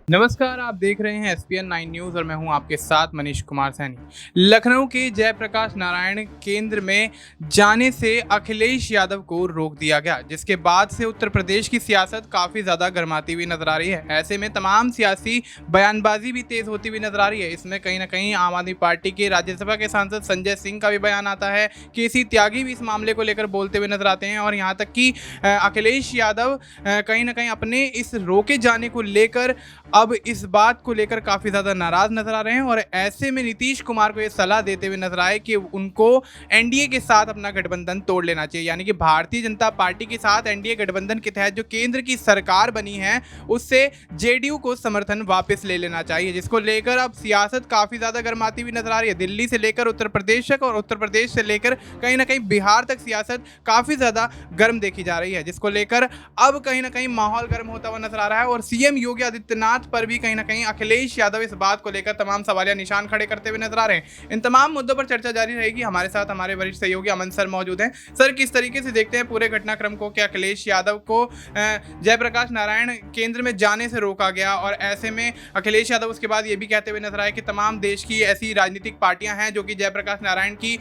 नमस्कार, आप देख रहे हैं एसपीएन 9 न्यूज़ और मैं हूं आपके साथ मनीष कुमार सैनी। लखनऊ के जयप्रकाश नारायण केंद्र में जाने से अखिलेश यादव को रोक दिया गया, जिसके बाद से उत्तर प्रदेश की सियासत काफ़ी ज़्यादा गर्माती हुई नजर आ रही है। ऐसे में तमाम सियासी बयानबाजी भी तेज़ होती हुई नजर आ रही है। इसमें कहीं ना कहीं आम आदमी पार्टी के राज्यसभा के सांसद संजय सिंह का भी बयान आता है, केसी त्यागी भी इस मामले को लेकर बोलते हुए नजर आते हैं और यहाँ तक कि अखिलेश यादव कहीं ना कहीं अपने इस रोके जाने को लेकर अब इस बात को लेकर काफ़ी ज़्यादा नाराज़ नजर आ रहे हैं और ऐसे में नीतीश कुमार को ये सलाह देते हुए नजर आए कि उनको एनडीए के साथ अपना गठबंधन तोड़ लेना चाहिए। यानी कि भारतीय जनता पार्टी के साथ एनडीए गठबंधन के तहत जो केंद्र की सरकार बनी है उससे जेडीयू को समर्थन वापस ले लेना चाहिए, जिसको लेकर अब सियासत काफ़ी ज़्यादा गर्माती हुई नजर आ रही है। दिल्ली से लेकर उत्तर प्रदेश तक और उत्तर प्रदेश से लेकर कहीं ना कहीं बिहार तक सियासत काफ़ी ज़्यादा गर्म देखी जा रही है, जिसको लेकर अब कहीं ना कहीं माहौल गर्म होता हुआ नजर आ रहा है और सीएम योगी आदित्यनाथ पर भी कहीं ना कहीं अखिलेश यादव इस बात को लेकर तमाम सवालिया निशान खड़े करते हुए नजर आ रहे हैं। इन तमाम मुद्दों पर चर्चा जारी रहेगी। हमारे साथ हमारे वरिष्ठ सहयोगी अमन सर मौजूद हैं। सर, किस तरीके से देखते हैं पूरे घटनाक्रम को कि अखिलेश यादव को जयप्रकाश नारायण केंद्र में जाने से रोका गया और ऐसे में अखिलेश यादव उसके बाद ये भी कहते हुए नजर आए कि तमाम देश की ऐसी राजनीतिक पार्टियां हैं जो कि जयप्रकाश नारायण की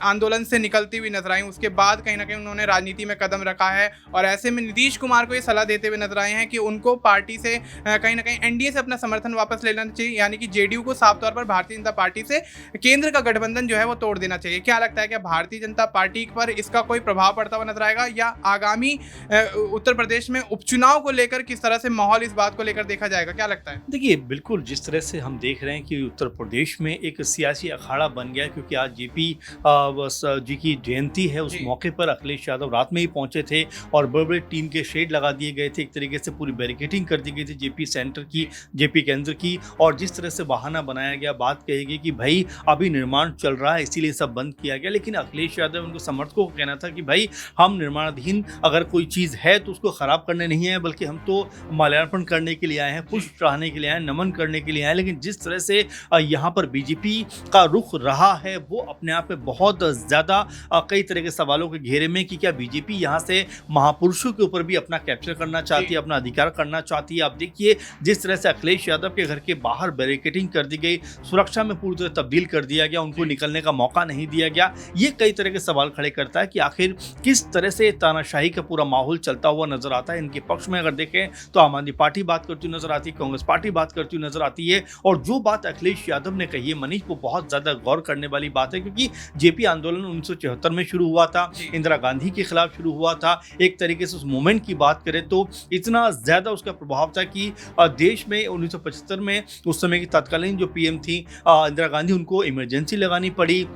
आंदोलन से निकलती हुई नजर आई, उसके बाद कहीं ना कहीं उन्होंने राजनीति में कदम रखा है और ऐसे में नीतीश कुमार को ये सलाह देते हुए नजर आए हैं कि उनको पार्टी से कहीं ना कहीं एनडीए से अपना समर्थन वापस ले लेना चाहिए, यानी कि जेडीयू को साफ तौर पर भारतीय जनता पार्टी से केंद्र का गठबंधन जो है वो तोड़ देना चाहिए। क्या लगता है कि भारतीय जनता पार्टी पर इसका कोई प्रभाव पड़ता हुआ नजर आएगा या आगामी उत्तर प्रदेश में उपचुनाव को लेकर किस तरह से माहौल इस बात को लेकर देखा जाएगा? क्या लगता है? देखिए, बिल्कुल जिस तरह से हम देख रहे हैं कि उत्तर प्रदेश में एक सियासी अखाड़ा बन गया, क्योंकि आज जेपी जी की जयंती है। उस मौके पर अखिलेश यादव रात में ही पहुंचे थे और बड़े बड़े टीम के शेड लगा दिए गए थे। एक तरीके से पूरी बैरिकेडिंग कर दी गई थी जेपी सेंटर की, जेपी केंद्र की, और जिस तरह से बहाना बनाया गया, बात कही गई कि भाई अभी निर्माण चल रहा है इसीलिए सब बंद किया गया। लेकिन अखिलेश यादव उनको समर्थकों को कहना था कि भाई हम निर्माणाधीन अगर कोई चीज़ है तो उसको ख़राब करने नहीं है, बल्कि हम तो माल्यार्पण करने के लिए आए हैं, पुष्प चढ़ाने के लिए आए हैं, नमन करने के लिए आए हैं। लेकिन जिस तरह से यहाँ पर बीजेपी का रुख रहा है वो अपने आप में बहुत ज़्यादा कई तरह के सवालों के घेरे में कि क्या बीजेपी यहाँ से महापुरुषों के ऊपर भी अपना कैप्चर करना चाहती है, अपना अधिकार करना चाहती है। आप देखिए जिस तरह से अखिलेश यादव के घर के बाहर बैरिकेडिंग कर दी गई, सुरक्षा में पूरी तरह तब्दील कर दिया गया, उनको निकलने का मौका नहीं दिया गया। ये कई तरह के सवाल खड़े करता है कि आखिर किस तरह से तानाशाही का पूरा माहौल चलता हुआ नजर आता है। इनके पक्ष में अगर देखें तो आम आदमी पार्टी बात करती हुई नजर आती है, कांग्रेस पार्टी बात करती हुई नजर आती है। और जो बात अखिलेश यादव ने कही है मनीष, वो बहुत ज्यादा गौर करने वाली बात है, क्योंकि जेपी आंदोलन 1974 में शुरू हुआ था, इंदिरा गांधी के खिलाफ शुरू हुआ था। एक तरीके से उस मूवमेंट की बात करें तो इतना ज्यादा उसका प्रभाव था कि देश में 1975 में उस समय की तत्कालीन जो पीएम थी इंदिरा गांधी, उनको इमरजेंसी लगानी पड़ी।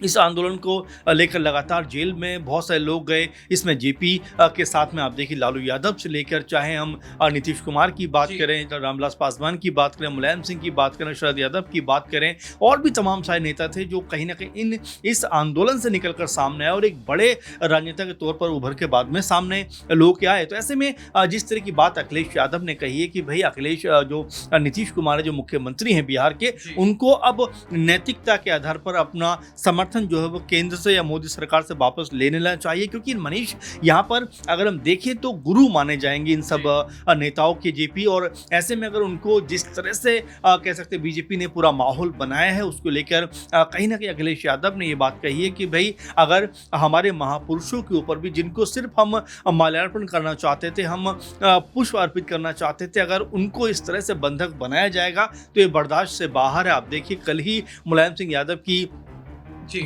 इस आंदोलन को लेकर लगातार जेल में बहुत सारे लोग गए। इसमें जेपी के साथ में आप देखिए लालू यादव से लेकर चाहे हम नीतीश कुमार की बात करें, रामविलास पासवान की बात करें, मुलायम सिंह की बात करें, शरद यादव की बात करें, और भी तमाम सारे नेता थे जो कहीं ना कहीं इस आंदोलन से निकलकर सामने आए और एक बड़े राजनेता के तौर पर उभर के बाद में सामने लोग के आए। तो ऐसे में जिस तरह की बात अखिलेश यादव ने कही है कि भाई अखिलेश जो नीतीश कुमार है, जो मुख्यमंत्री हैं बिहार के, उनको अब नैतिकता के आधार पर अपना समर्थन जो है वो केंद्र से या मोदी सरकार से वापस ले लेना चाहिए। क्योंकि मनीष यहाँ पर अगर हम देखें तो गुरु माने जाएंगे इन सब नेताओं के जेपी, और ऐसे में अगर उनको जिस तरह से कह सकते बीजेपी ने पूरा माहौल बनाया है उसको लेकर कहीं ना कहीं अखिलेश यादव ने ये बात कही है कि भाई अगर हमारे महापुरुषों के ऊपर भी, जिनको सिर्फ हम माल्यार्पण करना चाहते थे, हम पुष्प अर्पित करना चाहते थे, अगर उनको इस तरह से बंधक बनाया जाएगा तो ये बर्दाश्त से बाहर है। आप देखिए कल ही मुलायम सिंह यादव की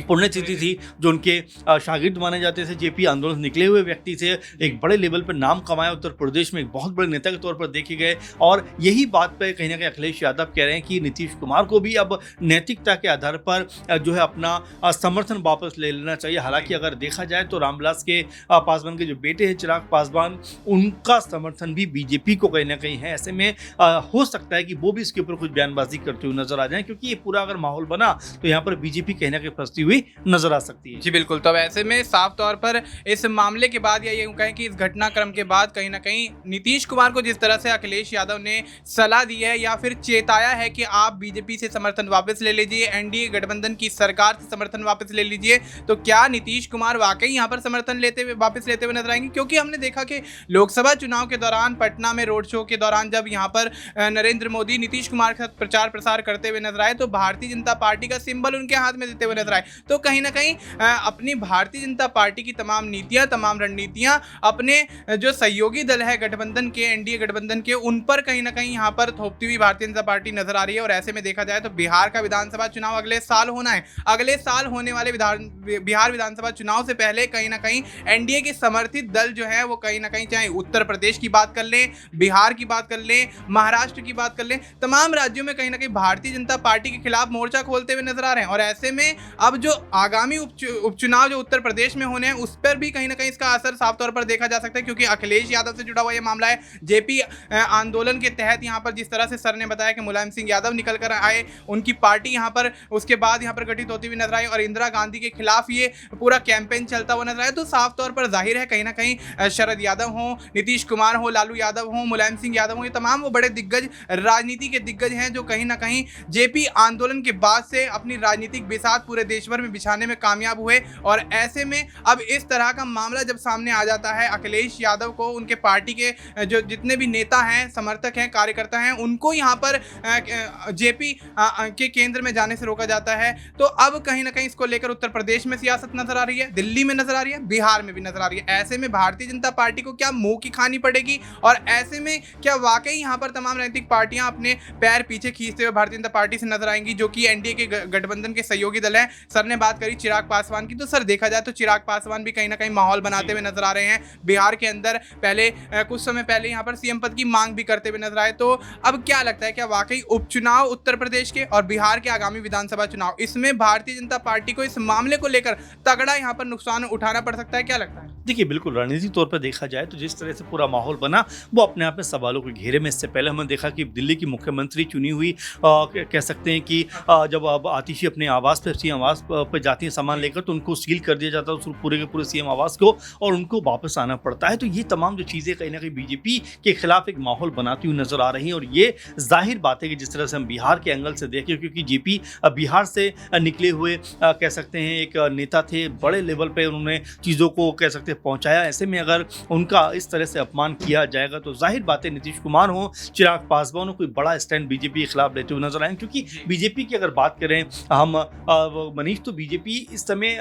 पुण्यतिथि थी, जो उनके शागिर्द माने जाते थे, जेपी आंदोलन से निकले हुए व्यक्ति थे, एक बड़े लेवल पर नाम कमाया, उत्तर प्रदेश में एक बहुत बड़े नेता के तौर पर देखे गए। और यही बात पे कहीं ना कहीं अखिलेश यादव कह रहे हैं कि नीतीश कुमार को भी अब नैतिकता के आधार पर जो है अपना समर्थन वापस ले लेना चाहिए। हालांकि अगर देखा जाए तो रामविलास के पासवान के जो बेटे हैं चिराग पासवान, उनका समर्थन भी बीजेपी को कहीं ना कहीं है। ऐसे में हो सकता है कि वो भी इसके ऊपर कुछ बयानबाजी करते हुए नजर आ जाए, क्योंकि ये पूरा अगर माहौल बना तो यहाँ पर बीजेपी कहीं ना कहीं बरसती हुई नजर आ सकती है। जी बिल्कुल। तो अब ऐसे में साफ तौर पर इस मामले के बाद या यूं कहें कि इस घटनाक्रम के बाद कहीं ना कहीं नीतीश कुमार को जिस तरह से अखिलेश यादव ने सलाह दी है या फिर चेताया है कि आप बीजेपी से समर्थन वापस ले लीजिए, एनडीए गठबंधन की सरकार से समर्थन वापस ले लीजिए, तो क्या नीतीश कुमार वाकई यहाँ पर समर्थन वापस लेते हुए नजर आएंगे? क्योंकि हमने देखा कि लोकसभा चुनाव के दौरान पटना में रोड शो के दौरान जब यहाँ पर नरेंद्र मोदी नीतीश कुमार के साथ प्रचार प्रसार करते हुए नजर आए तो भारतीय जनता पार्टी का सिंबल उनके हाथ में देते हुए नजर आए। तो कहीं ना कहीं अपनी भारतीय जनता पार्टी की तमाम नीतियां, तमाम रणनीतियां अपने जो सहयोगी दल है गठबंधन के, एनडीए गठबंधन के, उन पर कहीं ना कहीं यहाँ पर थोपती हुई भारतीय जनता पार्टी नजर आ रही है। और ऐसे में देखा जाए तो बिहार का विधानसभा चुनाव अगले साल होना है। अगले साल होने वाले बिहार विधानसभा चुनाव से पहले कहीं ना कहीं एनडीए के समर्थित दल जो है वो कहीं ना कहीं, चाहे उत्तर प्रदेश की बात कर लें, बिहार की बात कर लें, महाराष्ट्र की बात कर लें, तमाम राज्यों में कहीं ना कहीं भारतीय जनता पार्टी के खिलाफ मोर्चा खोलते हुए नजर आ रहे हैं। और ऐसे में अब जो आगामी उपचुनाव जो उत्तर प्रदेश में होने हैं उस पर भी कहीं ना कहीं इसका असर साफ तौर पर देखा जा सकता है, क्योंकि अखिलेश यादव से जुड़ा हुआ यह मामला है। जेपी आंदोलन के तहत यहाँ पर जिस तरह से सर ने बताया कि मुलायम सिंह यादव निकल कर आए, उनकी पार्टी यहाँ पर उसके बाद यहाँ पर गठित होती हुई नजर आई और इंदिरा गांधी के खिलाफ ये पूरा कैंपेन चलता हुआ नजर आया। तो साफ तौर पर जाहिर है कहीं ना कहीं शरद यादव हो, नीतीश कुमार हो, लालू यादव हो, मुलायम सिंह यादव हो, ये तमाम वो बड़े दिग्गज, राजनीति के दिग्गज हैं जो कहीं ना कहीं जेपी आंदोलन के बाद से अपनी राजनीतिक बिसात पूरे देश भर में बिछाने में कामयाब हुए। और ऐसे में अब इस तरह का मामला जब सामने आ जाता है, अखिलेश यादव को उनके पार्टी के जो जितने भी नेता हैं, समर्थक हैं, कार्यकर्ता हैं, उनको यहाँ पर जेपी के केंद्र में जाने से रोका जाता है। तो अब कहीं ना कहीं इसको लेकर उत्तर प्रदेश में सियासत नजर आ रही है, दिल्ली में नजर आ रही है, बिहार में भी नजर आ रही है। ऐसे में भारतीय जनता पार्टी को क्या मुंह की खानी पड़ेगी और ऐसे में क्या वाकई यहाँ पर तमाम राजनीतिक पार्टियां अपने पैर पीछे खींचते हुए भारतीय जनता पार्टी से नजर आएंगी, जो कि एनडीए के गठबंधन के सहयोगी दल हैं? सर ने बात करी चिराग पासवान की, तो सर देखा जाए तो चिराग पासवान भी कहीं ना कहीं माहौल बनाते हुए नजर आ रहे हैं बिहार के अंदर। पहले कुछ समय पहले यहाँ पर सीएम पद की मांग भी करते हुए नजर आए। तो अब क्या लगता है, क्या वाकई उपचुनाव उत्तर प्रदेश के और बिहार के आगामी विधानसभा चुनाव, इसमें भारतीय जनता पार्टी को इस मामले को लेकर तगड़ा यहाँ पर नुकसान उठाना पड़ सकता है? क्या लगता है? देखिए, बिल्कुल रणनीतिक तौर पर देखा जाए तो जिस तरह से पूरा माहौल बना वो अपने आप में सवालों के घेरे में। इससे पहले हमने देखा कि दिल्ली की मुख्यमंत्री चुनी हुई कह सकते हैं कि जब अब आतिशी अपने आवास पर, सीएम आवास पर जाती है सामान लेकर, तो उनको सील कर दिया जाता है उस पूरे के पूरे सीएम आवास को और उनको वापस आना पड़ता है। तो ये तमाम जो चीज़ें कहीं ना कहीं बीजेपी के खिलाफ एक माहौल बनाती हुई नजर आ रही हैं। और ये जाहिर बात है कि जिस तरह से हम बिहार के एंगल से देखें, क्योंकि जेपी बिहार से निकले हुए कह सकते हैं एक नेता थे, बड़े लेवल पे उन्होंने चीज़ों को कह सकते हैं पहुंचाया। ऐसे में अगर उनका इस तरह से अपमान किया जाएगा तो जाहिर बात है नीतीश कुमार हो, चिराग पासवान हो, कोई बड़ा स्टैंड बीजेपी के खिलाफ लेते हुए नजर आए। क्योंकि बीजेपी की अगर बात करें हम मनीष, तो बीजेपी इस समय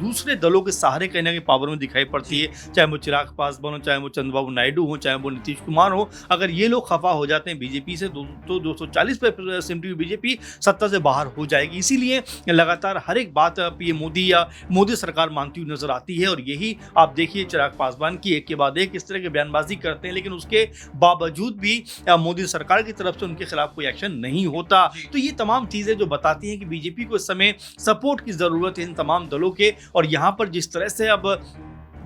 दूसरे दलों के सहारे कहीं ना कहीं पावर में दिखाई पड़ती है, चाहे वो चिराग पासवान हो, चाहे वो चंद्रबाबू नायडू हो, चाहे वो नीतीश कुमार हो। अगर ये लोग खफा हो जाते हैं बीजेपी से तो 240% बीजेपी सत्ता से बाहर हो जाएगी। इसीलिए लगातार हर एक बात ये मोदी या मोदी सरकार मानती हुई नजर आती है। और यही आप देखिए चिराग पासवान की एक के बाद एक इस तरह की बयानबाजी करते हैं, लेकिन उसके बावजूद भी मोदी सरकार की तरफ से उनके खिलाफ कोई एक्शन नहीं होता। तो ये तमाम चीजें जो बताती हैं कि बीजेपी को इस समय सपोर्ट की जरूरत है इन तमाम दलों के। और यहाँ पर जिस तरह से अब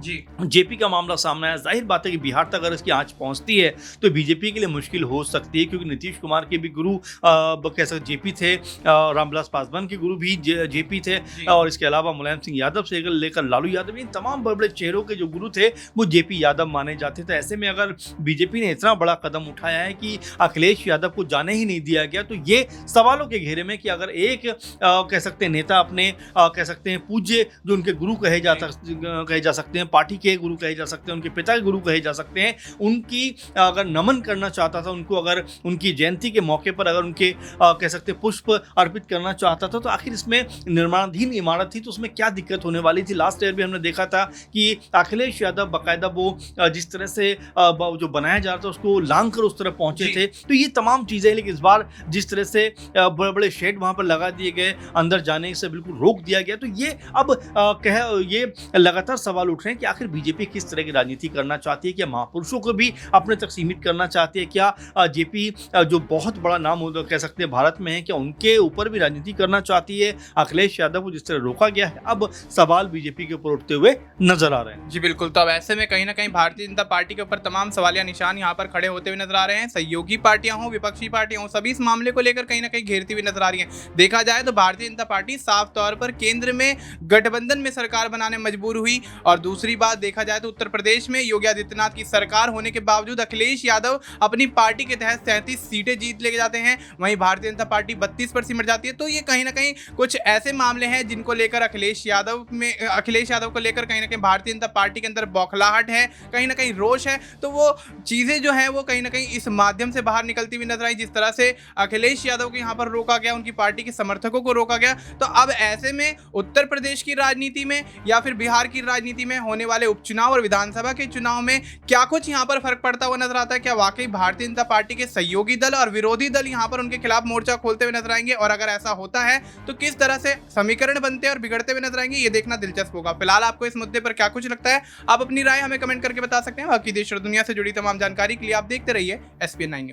जेपी का मामला सामने आया, जाहिर बात है कि बिहार तक अगर इसकी आंच पहुंचती है तो बीजेपी के लिए मुश्किल हो सकती है। क्योंकि नीतीश कुमार के भी गुरु कह सकते जेपी थे, रामविलास पासवान के गुरु भी जेपी थे, और इसके अलावा मुलायम सिंह यादव से लेकर लालू यादव, इन तमाम बड़े बड़े चेहरों के जो गुरु थे वो जेपी यादव माने जाते थे। ऐसे में अगर बीजेपी ने इतना बड़ा कदम उठाया है कि अखिलेश यादव को जाने ही नहीं दिया गया, तो ये सवालों के घेरे में कि अगर एक कह सकते हैं नेता अपने कह सकते हैं पूज्य जो उनके गुरु कहे जा सकते हैं, पार्टी के गुरु कहे जा सकते हैं, उनके पिता के गुरु कहे जा सकते हैं, उनकी अगर नमन करना चाहता था, उनको अगर उनकी जयंती के मौके पर अगर उनके कह सकते हैं पुष्प अर्पित करना चाहता था, तो आखिर इसमें निर्माणाधीन इमारत थी तो उसमें क्या दिक्कत होने वाली थी। लास्ट ईयर भी हमने देखा था कि अखिलेश यादव बाकायदा वो जिस तरह से जो बनाया जा रहा था उसको लांग कर उस तरफ पहुंचे थे। तो ये तमाम चीजें, लेकिन इस बार जिस तरह से बड़े बड़े शेड वहां पर लगा दिए गए, अंदर जाने से बिल्कुल रोक दिया गया, तो ये अब ये लगातार सवाल उठ रहे हैं हैं कि आखिर बीजेपी किस तरह की राजनीति करना चाहती है। क्या महापुरुषों को भी अपने तक सीमित करना चाहती है? क्या जेपी जो बहुत बड़ा नाम कह सकते हैं भारत में है, क्या उनके ऊपर भी राजनीति करना चाहती है? अखिलेश यादव को जिस तरह रोका गया है, अब सवाल बीजेपी के ऊपर उठते हुए नजर आ रहे हैं। जी बिल्कुल। तो अब ऐसे में कहीं ना कहीं भारतीय जनता पार्टी के ऊपर तमाम सवालिया निशान यहाँ पर खड़े होते हुए नजर आ रहे हैं। सहयोगी पार्टियां हों, विपक्षी पार्टियां हों, सभी इस मामले को लेकर कहीं ना कहीं घेरती हुई नजर आ रही है। देखा जाए तो भारतीय जनता पार्टी साफ तौर पर केंद्र में गठबंधन में सरकार बनाने मजबूर हुई, और दूसरी बात देखा जाए तो उत्तर प्रदेश में योगी आदित्यनाथ की सरकार होने के बावजूद अखिलेश यादव अपनी पार्टी के तहत 37 सीटें जीत लेके जाते हैं, वहीं भारतीय जनता पार्टी 32 पर सिमट जाती है। तो ये कहीं ना कहीं कुछ ऐसे मामले हैं जिनको लेकर अखिलेश यादव को लेकर कहीं ना कहीं भारतीय जनता पार्टी के अंदर बौखलाहट है, कहीं ना कहीं रोष है। तो वो चीजें जो है वो कहीं ना कहीं इस माध्यम से बाहर निकलती हुई नजर आई, जिस तरह से अखिलेश यादव को यहाँ पर रोका गया, उनकी पार्टी के समर्थकों को रोका गया। तो अब ऐसे में उत्तर प्रदेश की राजनीति में या फिर बिहार की राजनीति में होने वाले उपचुनाव और विधानसभा के चुनाव में क्या कुछ यहाँ पर फर्क पड़ता हुआ नजर आता है? क्या वाकई भारतीय जनता पार्टी के सहयोगी दल और विरोधी दल यहाँ पर उनके खिलाफ मोर्चा खोलते हुए नजर आएंगे? और अगर ऐसा होता है तो किस तरह से समीकरण बनते और बिगड़ते हुए नजर आएंगे, ये देखना दिलचस्प होगा। फिलहाल आपको इस मुद्दे पर क्या कुछ लगता है, आप अपनी राय हमें कमेंट करके बता सकते हैं। बाकी देश और दुनिया से जुड़ी तमाम जानकारी के लिए आप देखते रहिए SPN9 न्यूज।